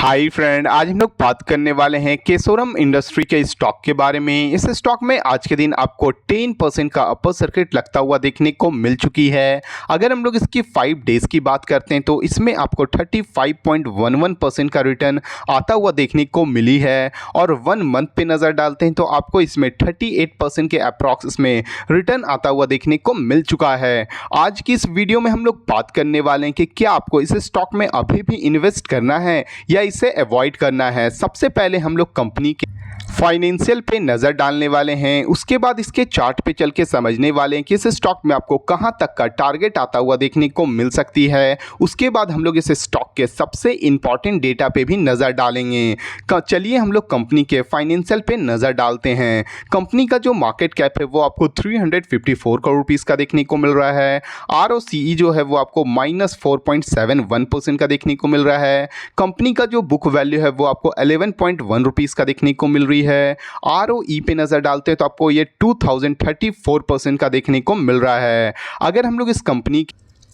Hi friend, आज हम लोग बात करने वाले हैं केशोरम इंडस्ट्री के स्टॉक के बारे में। इस स्टॉक में आज के दिन आपको 10% का अपर सर्किट लगता हुआ देखने को मिल चुकी है। अगर हम लोग इसकी 5 डेज की बात करते हैं तो इसमें आपको 35.11% का रिटर्न आता हुआ देखने को मिली है और 1 मंथ पे नज़र डालते हैं तो आपको इसमें 38% के अप्रॉक्स इसमें रिटर्न आता हुआ देखने को मिल चुका है। आज की इस वीडियो में हम लोग बात करने वाले हैं कि क्या आपको इस स्टॉक में अभी भी इन्वेस्ट करना है या इसे अवॉइड करना है। सबसे पहले हम लोग कंपनी के फाइनेंशियल पे नज़र डालने वाले हैं, उसके बाद इसके चार्ट पे चल के समझने वाले हैं कि इस स्टॉक में आपको कहां तक का टारगेट आता हुआ देखने को मिल सकती है। उसके बाद हम लोग इस स्टॉक के सबसे इंपॉर्टेंट डेटा पे भी नज़र डालेंगे। चलिए हम लोग कंपनी के फाइनेंशियल पे नज़र डालते हैं। कंपनी का जो मार्केट कैप है वो आपको 354 करोड़ रुपीज़ का देखने को मिल रहा है। ROCE जो है वो आपको -4.71% का देखने को मिल रहा है। कंपनी का जो बुक वैल्यू है वो आपको 11.1 रुपीज़ का देखने को मिल रही है। ROE पे नजर डालते हैं तो आपको ये 2034% का देखने को मिल रहा है। अगर हम लोग इस कंपनी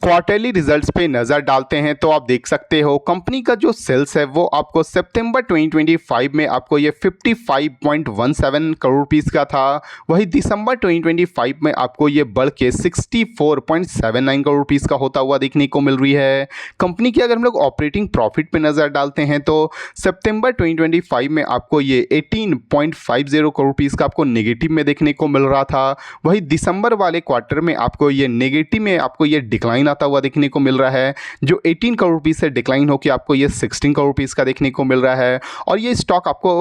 क्वार्टरली रिजल्ट्स पे नज़र डालते हैं तो आप देख सकते हो कंपनी का जो सेल्स है वो आपको सितंबर 2025 में आपको ये 55.17 करोड़ रुपीज़ का था। वही दिसंबर 2025 में आपको ये बढ़ के 64.79 करोड़ रुपीज़ का होता हुआ देखने को मिल रही है। कंपनी की अगर हम लोग ऑपरेटिंग प्रॉफिट पे नज़र डालते हैं तो सितंबर 2025 में आपको ये 18.50 करोड़ रुपीज़ का आपको नेगेटिव में देखने को मिल रहा था। वही दिसंबर वाले क्वार्टर में आपको ये नेगेटिव में आपको ये डिक्लाइन आता हुआ देखने को मिल रहा है, जो 18 करोड़ रुपीस से डिक्लाइन होकर आपको ये 16 करोड़ रुपीस का देखने को मिल रहा है। और ये स्टॉक आपको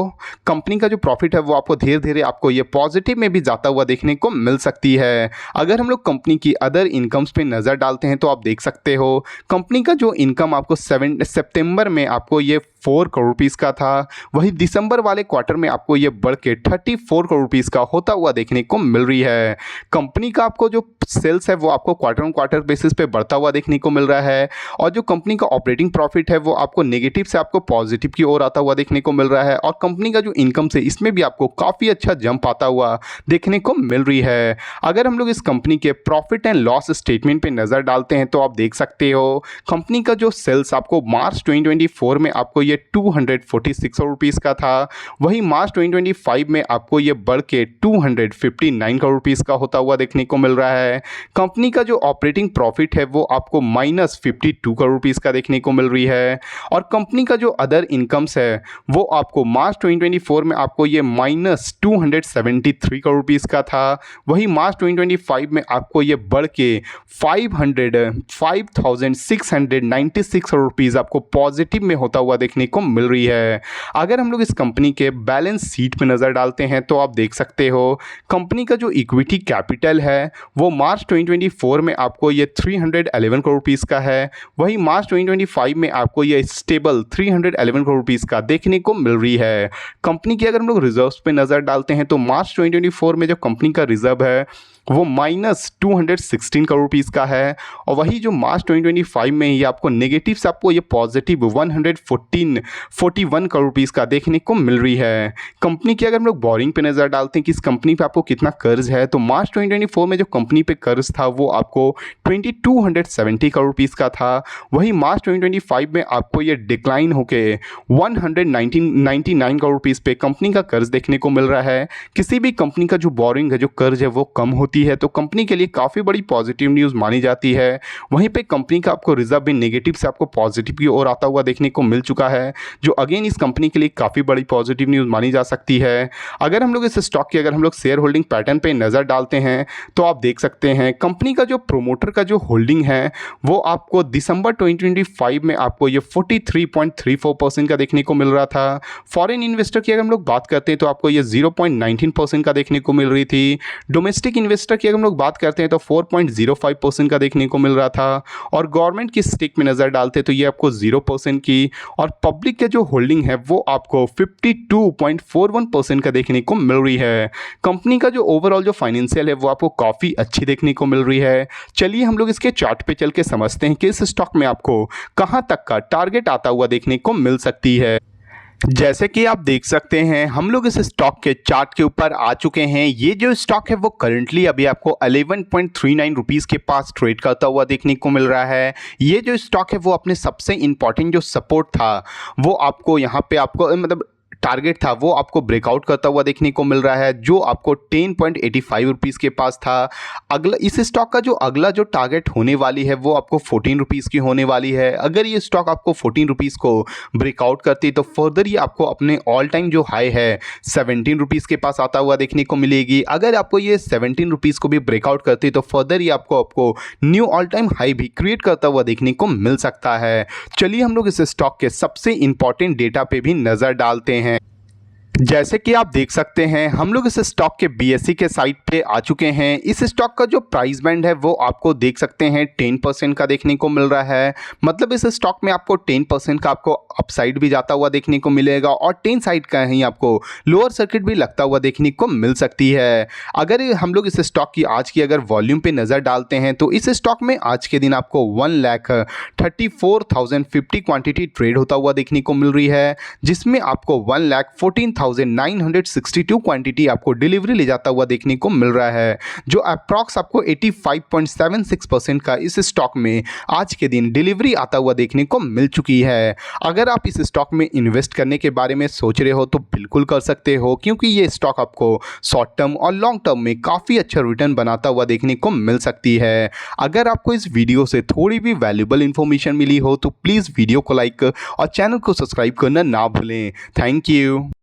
कंपनी का जो प्रॉफिट है वो आपको धीरे धीरे आपको ये पॉजिटिव में भी जाता हुआ देखने को मिल सकती है। अगर हम लोग कंपनी की अदर इनकम्स पे नज़र डालते हैं तो आप देख सकते हो कंपनी का जो इनकम आपको सितंबर में आपको ये 4 करोड़ रुपीज़ का था। वही दिसंबर वाले क्वार्टर में आपको ये बढ़ के 34 करोड़ रुपीज़ का होता हुआ देखने को मिल रही है। कंपनी का आपको जो सेल्स है वो आपको क्वार्टर ऑन क्वार्टर बेसिस पे बढ़ता हुआ देखने को मिल रहा है और जो कंपनी का ऑपरेटिंग प्रॉफिट है वो आपको नेगेटिव से आपको पॉजिटिव की ओर आता हुआ देखने को मिल रहा है और कंपनी का जो इनकम से इसमें भी आपको काफ़ी अच्छा जंप आता हुआ देखने को मिल रही है। अगर हम लोग इस कंपनी के प्रॉफिट एंड लॉस स्टेटमेंट पे नज़र डालते हैं तो आप देख सकते हो कंपनी का जो सेल्स आपको मार्च 2024 में आपको ये 246 करोड़ रुपीज़ का था। वही मार्च 2025 में आपको ये बढ़ के 259 करोड़ रुपीज़ का होता हुआ देखने को मिल रहा है। कंपनी का जो ऑपरेटिंग प्रॉफिट है वो आपको -52 करोड़ रुपीज़ का देखने को मिल रही है और कंपनी का जो अदर इनकम्स है वो आपको मार्च 2024 में आपको ये -273 करोड़ रुपीज़ का था। वही मार्च 2025 में आपको ये बढ़ के 5,696 करोड़ रुपीज़ आपको पॉजिटिव में होता हुआ देखने को मिल रही है। अगर हम लोग इस कंपनी के बैलेंस शीट पे नज़र डालते हैं तो आप देख सकते हो कंपनी का जो इक्विटी कैपिटल है वो मार्च 2024 में आपको ये 311 करोड़ रुपीज़ का है। वही मार्च 2025 में आपको ये स्टेबल 311 करोड़ रुपीज़ का देखने को मिल रही है। कंपनी की अगर हम लोग रिजर्व्स पे नज़र डालते हैं तो मार्च 2024 में जो कंपनी का रिजर्व है वो -216 करोड़ रुपीज़ का है और वही जो मार्च 2025 में ही आपको नेगेटिव से आपको ये पॉजिटिव 141 करोड़ रुपीज़ का देखने को मिल रही है। कंपनी की अगर हम लोग बोरिंग पे नज़र डालते हैं कि इस कंपनी पे आपको कितना कर्ज है तो मार्च 2024 में जो कंपनी पे कर्ज था वो आपको 2270 करोड़ रुपीज़ का था। वही मार्च 2025 में आपको ये डिक्लाइन होके 199 करोड़ रुपीज़ पे कंपनी का कर्ज देखने को मिल रहा है। किसी भी कंपनी का जो बोरिंग है, जो कर्ज है वो कम होती है तो कंपनी के लिए काफ़ी बड़ी पॉजिटिव न्यूज़ मानी जाती है। वहीं पे कंपनी का आपको रिजर्व भी नेगेटिव से आपको पॉजिटिव की ओर आता हुआ देखने को मिल चुका है, जो अगेन इस कंपनी के लिए काफ़ी बड़ी पॉजिटिव न्यूज़ मानी जा सकती है। अगर हम लोग इस स्टॉक की अगर हम लोग शेयर होल्डिंग पैटर्न पे नज़र डालते हैं तो आप देख सकते हैं कंपनी का जो प्रोमोटर का जो होल्डिंग है वो आपको दिसंबर 2025 में आपको ये 43.34% का देखने को मिल रहा था। फॉरेन इन्वेस्टर की अगर हम लोग बात करते हैं तो आपको ये 0.19% का देखने को मिल रही थी। डोमेस्टिक इन्वेस्टर की अगर हम लोग बात करते हैं तो 4.05% का देखने को मिल रहा था और गवर्नमेंट की स्टेक में नज़र डालते हैं तो ये आपको 0% की और पब्लिक के जो होल्डिंग है वो आपको 52.41% का देखने को मिल रही है। कंपनी का जो ओवरऑल जो फाइनेंशियल है वो आपको काफ़ी अच्छी देखने को मिल रही है। चलिए हम लोग इसके चार्ट पे चल के समझते हैं कि इस स्टॉक में आपको कहाँ तक का टारगेट आता हुआ देखने को मिल सकती है। जैसे कि आप देख सकते हैं हम लोग इस स्टॉक के चार्ट के ऊपर आ चुके हैं। ये जो स्टॉक है वो करंटली अभी आपको 11.39 रुपीस के पास ट्रेड करता हुआ देखने को मिल रहा है। ये जो स्टॉक है वो अपने सबसे इंपॉर्टेंट जो सपोर्ट था वो आपको यहाँ पे आपको मतलब टारगेट था वो आपको ब्रेकआउट करता हुआ देखने को मिल रहा है, जो आपको 10.85 रुपीज़ के पास था। अगला इस स्टॉक का जो अगला जो टारगेट होने वाली है वो आपको 14 रुपीज़ की होने वाली है। अगर ये स्टॉक आपको 14 रुपीज़ को ब्रेकआउट करती तो फर्दर ये आपको अपने ऑल टाइम जो हाई है 17 रुपीज़ के पास आता हुआ देखने को मिलेगी। अगर आपको ये 17 रुपीज़ को भी ब्रेकआउट करती तो फर्दर ये आपको न्यू ऑल टाइम हाई भी क्रिएट करता हुआ देखने को मिल सकता है। चलिए हम लोग इस स्टॉक के सबसे इंपॉर्टेंट डेटा पे भी नज़र डालते हैं। जैसे कि आप देख सकते हैं हम लोग इस स्टॉक के बीएसई के साइट पे आ चुके हैं। इस स्टॉक का जो प्राइस बैंड है वो आपको देख सकते हैं 10% का देखने को मिल रहा है। मतलब इस स्टॉक में आपको 10% का आपको अपसाइड भी जाता हुआ देखने को मिलेगा और 10 साइड का ही आपको लोअर सर्किट भी लगता हुआ देखने को मिल सकती है। अगर हम लोग इस स्टॉक की आज की अगर वॉल्यूम पे नज़र डालते हैं तो इस स्टॉक में आज के दिन आपको 1,34,050 क्वांटिटी ट्रेड होता हुआ देखने को मिल रही है, जिसमें आपको 1,14,962 क्वांटिटी आपको डिलीवरी ले जाता हुआ देखने को मिल रहा है, जो अप्रॉक्स आपको 85.76% का इस स्टॉक में आज के दिन डिलीवरी आता हुआ देखने को मिल चुकी है। अगर आप इस स्टॉक में इन्वेस्ट करने के बारे में सोच रहे हो तो बिल्कुल कर सकते हो, क्योंकि ये स्टॉक आपको शॉर्ट टर्म और लॉन्ग टर्म में काफ़ी अच्छा रिटर्न बनाता हुआ देखने को मिल सकती है। अगर आपको इस वीडियो से थोड़ी भी वैल्यूबल इंफॉर्मेशन मिली हो तो प्लीज़ वीडियो को लाइक और चैनल को सब्सक्राइब करना ना भूलें। Thank you.